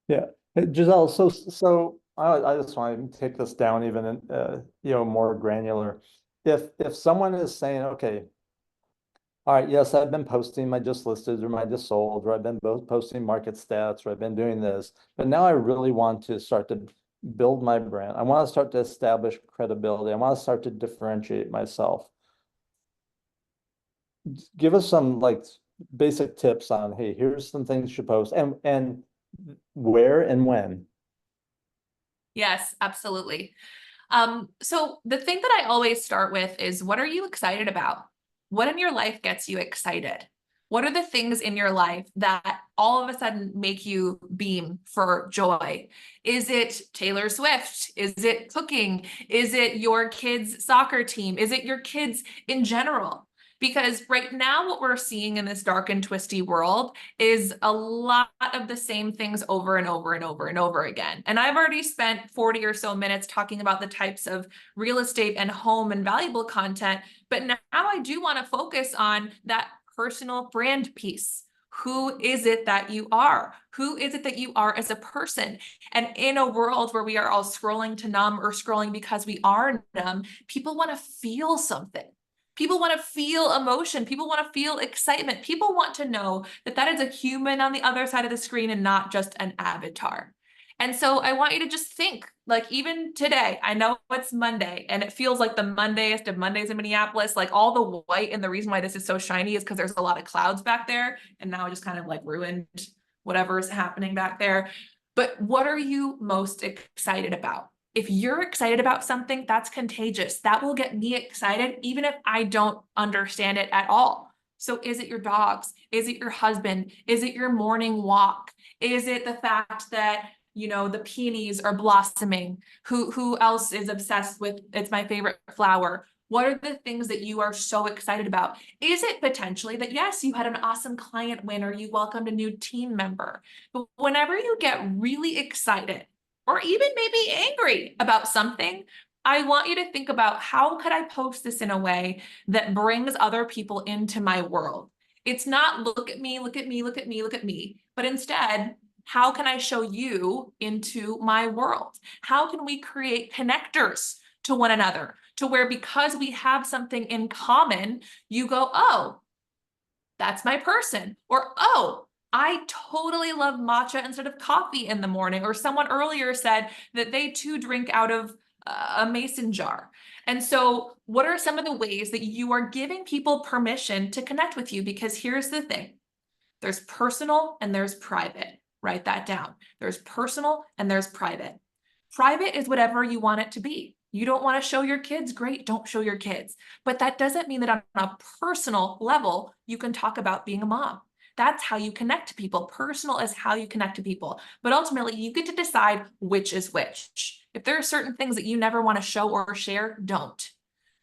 Yeah. Hey, Giselle, so I just want to take this down even more granular. If someone is saying, okay, all right, yes, I've been posting my just listed or my just sold, or I've been both posting market stats, or I've been doing this, but now I really want to start to build my brand. I want to start to establish credibility. I want to start to differentiate myself. Give us some like basic tips on, hey, here's some things you should post and where and when. Yes, absolutely. So the thing that I always start with is, what are you excited about? What in your life gets you excited? What are the things in your life that all of a sudden make you beam for joy? Is it Taylor Swift? Is it cooking? Is it your kids' soccer team? Is it your kids in general? Because right now, what we're seeing in this dark and twisty world is a lot of the same things over and over and over and over again. And I've already spent 40 or so minutes talking about the types of real estate and home and valuable content. But now I do want to focus on that personal brand piece. Who is it that you are? Who is it that you are as a person? And in a world where we are all scrolling to numb or scrolling because we are numb, people want to feel something. People want to feel emotion. People want to feel excitement. People want to know that that is a human on the other side of the screen and not just an avatar. And so I want you to just think, like, even today, I know it's Monday and it feels like the Mondayest of Mondays in Minneapolis, like all the white. And the reason why this is so shiny is because there's a lot of clouds back there. And now I just kind of like ruined whatever is happening back there. But what are you most excited about? If you're excited about something, that's contagious. That will get me excited, even if I don't understand it at all. So is it your dogs? Is it your husband? Is it your morning walk? Is it the fact that, you know, the peonies are blossoming? Who else is obsessed with, it's my favorite flower? What are the things that you are so excited about? Is it potentially that, yes, you had an awesome client win or you welcomed a new team member? But whenever you get really excited, or even maybe angry about something, I want you to think about, how could I post this in a way that brings other people into my world? It's not look at me, look at me, look at me, look at me, but instead, how can I show you into my world? How can we create connectors to one another, to where because we have something in common, you go, oh, that's my person. Or, oh, I totally love matcha instead of coffee in the morning. Or someone earlier said that they too drink out of a mason jar. And so what are some of the ways that you are giving people permission to connect with you? Because here's the thing. There's personal and there's private. Write that down. There's personal and there's private. Private is whatever you want it to be. You don't want to show your kids, great, don't show your kids. But that doesn't mean that on a personal level, you can talk about being a mom. That's how you connect to people. Personal is how you connect to people. But ultimately, you get to decide which is which. If there are certain things that you never want to show or share, don't.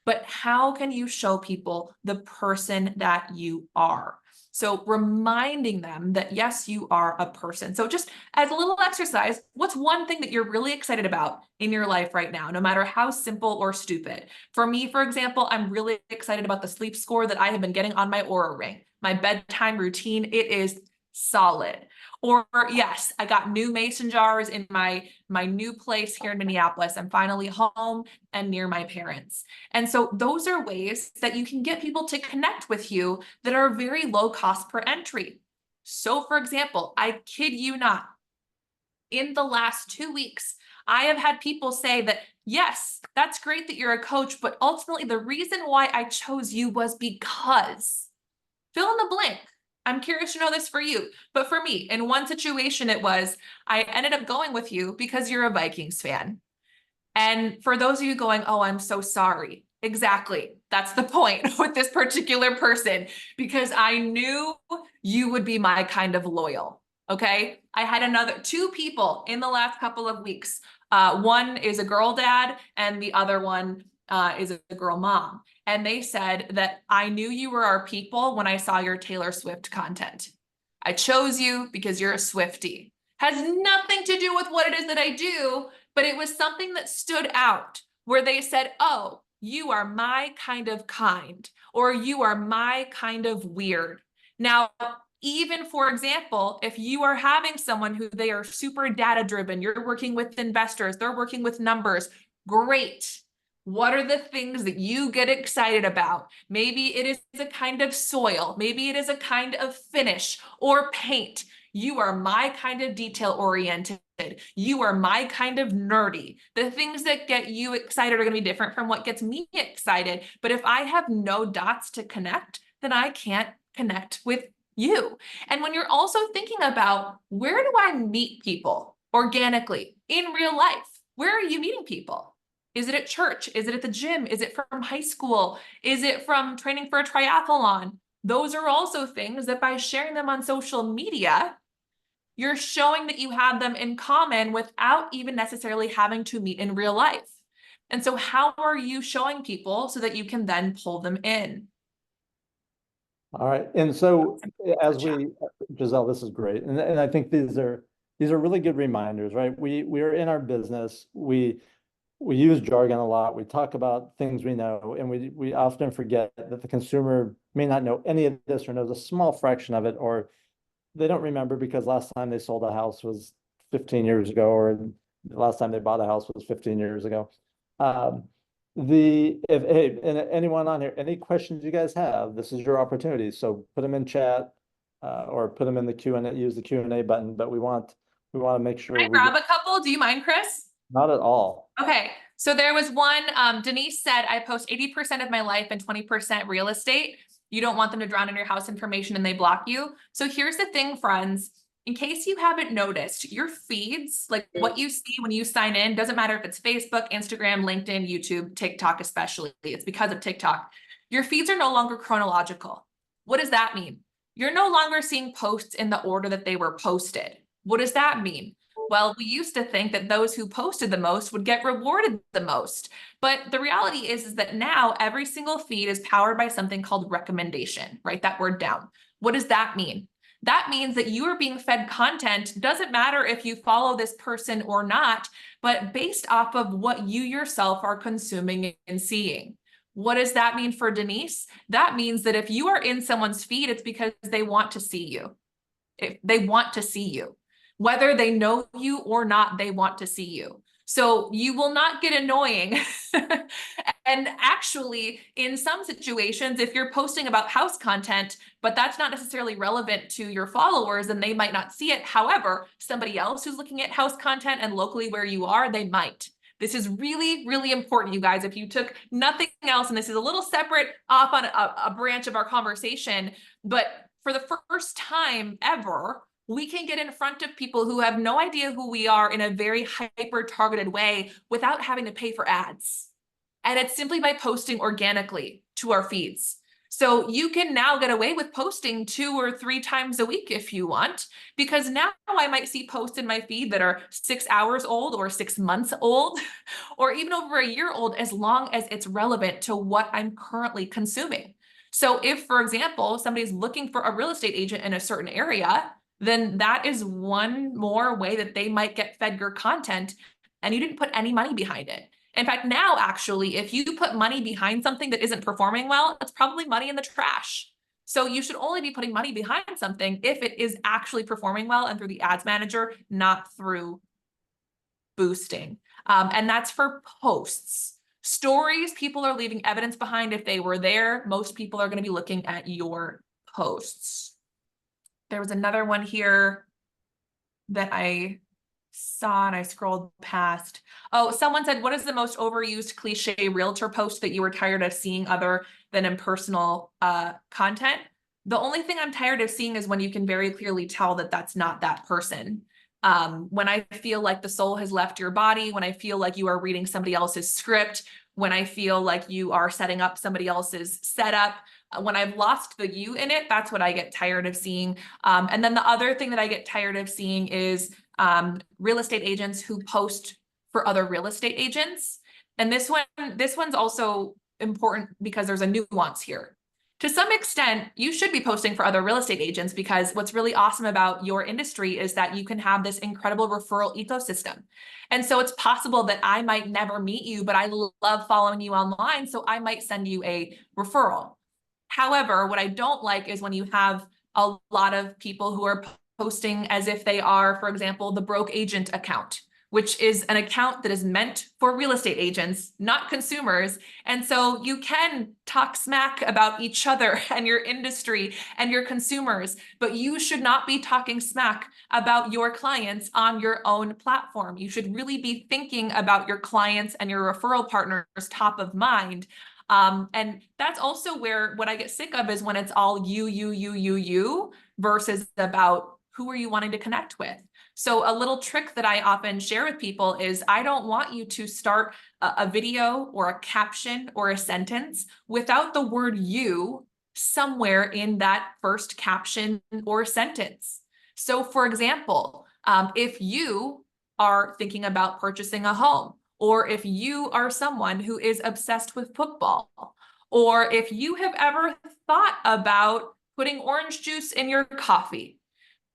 But how can you show people the person that you are? So reminding them that, yes, you are a person. So just as a little exercise, what's one thing that you're really excited about in your life right now, no matter how simple or stupid? For me, for example, I'm really excited about the sleep score that I have been getting on my Aura Ring. My bedtime routine, it is solid. Or yes, I got new mason jars in my new place here in Minneapolis. I'm finally home and near my parents. And so those are ways that you can get people to connect with you that are very low cost per entry. So for example, I kid you not, in the last 2 weeks, I have had people say that, yes, that's great that you're a coach, but ultimately the reason why I chose you was because fill in the blank. I'm curious to know this for you, but for me, in one situation, it was, I ended up going with you because you're a Vikings fan. And for those of you going, oh, I'm so sorry. Exactly. That's the point with this particular person, because I knew you would be my kind of loyal. Okay. I had two people in the last couple of weeks. One is a girl dad and the other one is a girl mom. And they said that I knew you were our people when I saw your Taylor Swift content. I chose you because you're a Swiftie. Has nothing to do with what it is that I do, but it was something that stood out where they said, oh, you are my kind of kind, or you are my kind of weird. Now, even for example, if you are having someone who they are super data driven, you're working with investors, they're working with numbers, great. What are the things that you get excited about? Maybe it is a kind of soil, maybe it is a kind of finish or paint. You are my kind of detail oriented. You are my kind of nerdy. The things that get you excited are going to be different from what gets me excited. But if I have no dots to connect, then I can't connect with you. And when you're also thinking about, where do I meet people organically in real life? Where are you meeting people? Is it at church? Is it at the gym? Is it from high school? Is it from training for a triathlon? Those are also things that by sharing them on social media, you're showing that you have them in common without even necessarily having to meet in real life. And so how are you showing people so that you can then pull them in? All right. And so Giselle, this is great. And I think these are really good reminders, right? We're in our business. We use jargon a lot. We talk about things we know, and we often forget that the consumer may not know any of this or knows a small fraction of it, or they don't remember because last time they sold a house was 15 years ago, or the last time they bought a house was 15 years ago. And anyone on here, any questions you guys have, this is your opportunity. So put them in chat, or put them in the Q&A, use the Q&A button, but we want to make sure Can I grab a couple? Do you mind, Chris? Not at all. Okay, so there was one, Denise said, I post 80% of my life and 20% real estate. You don't want them to drown in your house information and they block you. So here's the thing, friends. In case you haven't noticed, your feeds, like what you see when you sign in, doesn't matter if it's Facebook, Instagram, LinkedIn, YouTube, TikTok especially, it's because of TikTok. Your feeds are no longer chronological. What does that mean? You're no longer seeing posts in the order that they were posted. What does that mean? Well, we used to think that those who posted the most would get rewarded the most. But the reality is that now every single feed is powered by something called recommendation. Write that word down. What does that mean? That means that you are being fed content. Doesn't matter if you follow this person or not, but based off of what you yourself are consuming and seeing. What does that mean for Denise? That means that if you are in someone's feed, it's because they want to see you. If they want to see you. Whether they know you or not, they want to see you. So you will not get annoying. And actually, in some situations, if you're posting about house content, but that's not necessarily relevant to your followers, then they might not see it. However, somebody else who's looking at house content and locally where you are, they might. This is really, really important, you guys. If you took nothing else, and this is a little separate off on a branch of our conversation, but for the first time ever, we can get in front of people who have no idea who we are in a very hyper targeted way without having to pay for ads. And it's simply by posting organically to our feeds. So you can now get away with posting 2 or 3 times a week if you want, because now I might see posts in my feed that are 6 hours old or 6 months old, or even over a year old, as long as it's relevant to what I'm currently consuming. So if, for example, somebody's looking for a real estate agent in a certain area, then that is one more way that they might get fed your content, and you didn't put any money behind it. In fact, now actually, if you put money behind something that isn't performing well, it's probably money in the trash. So you should only be putting money behind something if it is actually performing well and through the ads manager, not through boosting. And that's for posts. Stories, people are leaving evidence behind if they were there. Most people are going to be looking at your posts. There was another one here that I saw and I scrolled past. Oh, someone said, what is the most overused cliche realtor post that you were tired of seeing other than in personal content? The only thing I'm tired of seeing is when you can very clearly tell that that's not that person. When I feel like the soul has left your body, when I feel like you are reading somebody else's script, when I feel like you are setting up somebody else's setup, when I've lost the you in it, that's what I get tired of seeing. And then the other thing that I get tired of seeing is real estate agents who post for other real estate agents. And this one's also important because there's a nuance here. To some extent, you should be posting for other real estate agents, because what's really awesome about your industry is that you can have this incredible referral ecosystem. And so it's possible that I might never meet you, but I love following you online, so I might send you a referral. However, what I don't like is when you have a lot of people who are posting as if they are, for example, the broke agent account, which is an account that is meant for real estate agents, not consumers. And so you can talk smack about each other and your industry and your consumers, but you should not be talking smack about your clients on your own platform. You should really be thinking about your clients and your referral partners top of mind. And that's also where what I get sick of is when it's all you versus about who are you wanting to connect with. So a little trick that I often share with people is I don't want you to start a video or a caption or a sentence without the word you somewhere in that first caption or sentence. So for example, if you are thinking about purchasing a home, or if you are someone who is obsessed with football, or if you have ever thought about putting orange juice in your coffee,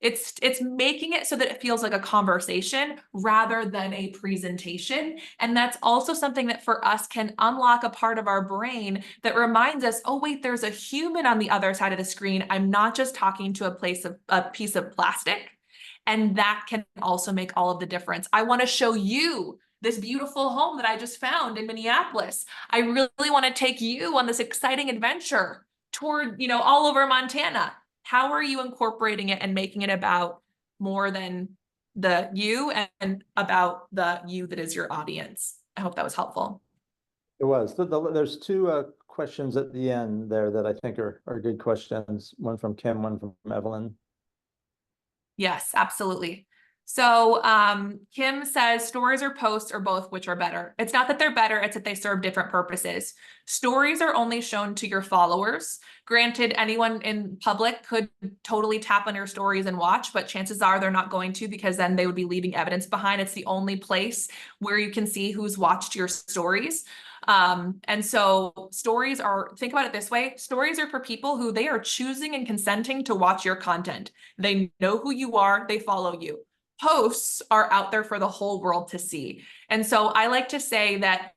it's making it so that it feels like a conversation rather than a presentation. And that's also something that for us can unlock a part of our brain that reminds us, oh, wait, there's a human on the other side of the screen. I'm not just talking to a piece of plastic. And that can also make all of the difference. I want to show you this beautiful home that I just found in Minneapolis. I really want to take you on this exciting adventure toward, all over Montana. How are you incorporating it and making it about more than the you and about the you that is your audience? I hope that was helpful. It was. There's two questions at the end there that I think are good questions. One from Kim, one from Evelyn. Yes, absolutely. So Kim says stories or posts or both, which are better. It's not that they're better, it's that they serve different purposes. Stories are only shown to your followers. Granted, anyone in public could totally tap on your stories and watch, but chances are they're not going to, because then they would be leaving evidence behind. It's the only place where you can see who's watched your stories. And so stories are, think about it this way, stories are for people who they are choosing and consenting to watch your content. They know who you are, they follow you. Posts are out there for the whole world to see. And so I like to say that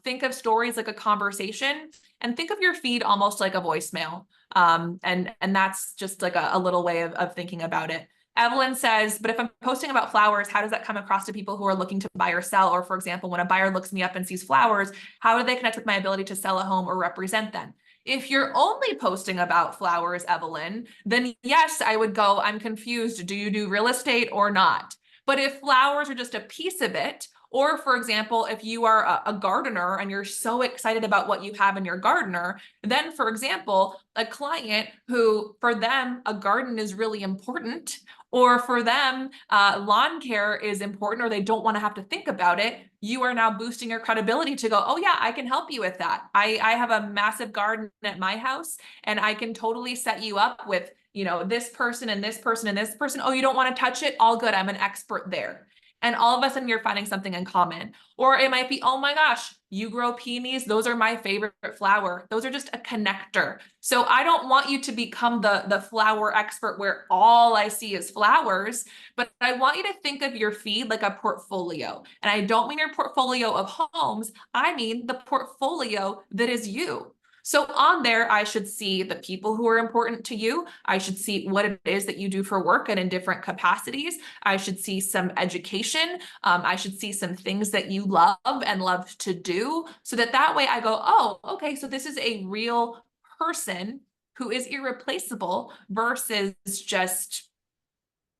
think of stories like a conversation, and think of your feed almost like a voicemail. And that's just like a little way of thinking about it. Evelyn says, but if I'm posting about flowers, how does that come across to people who are looking to buy or sell? Or for example, when a buyer looks me up and sees flowers, how do they connect with my ability to sell a home or represent them? If you're only posting about flowers, Evelyn, then yes, I would go, I'm confused. Do you do real estate or not? But if flowers are just a piece of it, or for example, if you are a gardener and you're so excited about what you have in your gardener, then for example, a client who for them, a garden is really important, or for them, lawn care is important, or they don't want to have to think about it, you are now boosting your credibility to go, oh yeah, I can help you with that. I have a massive garden at my house and I can totally set you up with, this person and this person and this person. Oh, you don't want to touch it? All good. I'm an expert there. And all of a sudden you're finding something in common. Or it might be, oh my gosh, you grow peonies. Those are my favorite flower. Those are just a connector. So I don't want you to become the flower expert where all I see is flowers, but I want you to think of your feed like a portfolio. And I don't mean your portfolio of homes. I mean the portfolio that is you. So on there, I should see the people who are important to you. I should see what it is that you do for work and in different capacities. I should see some education. I should see some things that you love and love to do so that way I go, oh, okay, so this is a real person who is irreplaceable versus just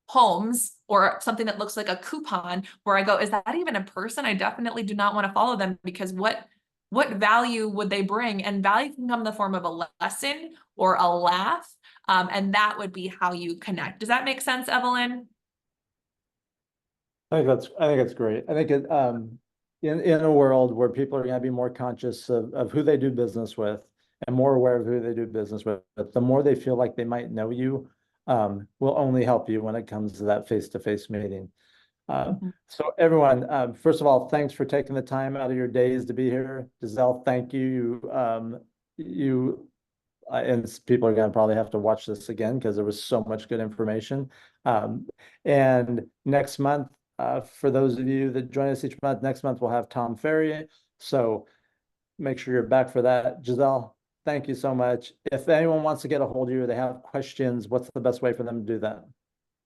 homes or something that looks like a coupon where I go, is that even a person? I definitely do not want to follow them because what value would they bring? And value can come in the form of a lesson or a laugh. And that would be how you connect. Does that make sense, Evelyn? I think that's great. I think in a world where people are going to be more conscious of who they do business with and more aware of who they do business with, the more they feel like they might know you, will only help you when it comes to that face-to-face meeting. So everyone, first of all, thanks for taking the time out of your days to be here. Giselle, thank you. And people are going to probably have to watch this again because there was so much good information. And next month, for those of you that join us each month, next month we'll have Tom Ferry. So make sure you're back for that. Giselle, thank you so much. If anyone wants to get a hold of you or they have questions, what's the best way for them to do that?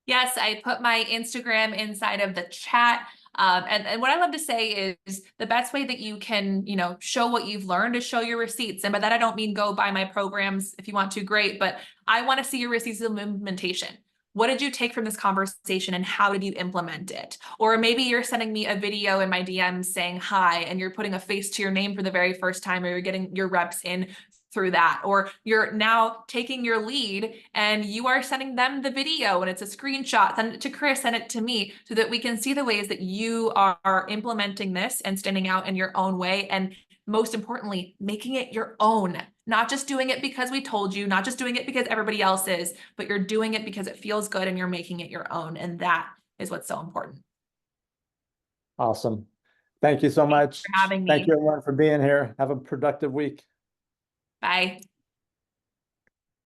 Yes, I put my Instagram inside of the chat. And what I love to say is the best way that you can, show what you've learned is show your receipts. And by that, I don't mean go buy my programs if you want to, great, but I want to see your receipts of implementation. What did you take from this conversation and how did you implement it? Or maybe you're sending me a video in my DMs saying hi, and you're putting a face to your name for the very first time, or you're getting your reps in through that, or you're now taking your lead and you are sending them the video and it's a screenshot, send it to Chris, send it to me so that we can see the ways that you are implementing this and standing out in your own way. And most importantly, making it your own, not just doing it because we told you, not just doing it because everybody else is, but you're doing it because it feels good and you're making it your own. And that is what's so important. Awesome. Thank you so much. Thanks for having Thank me. you everyone for being here. Have a productive week. Bye.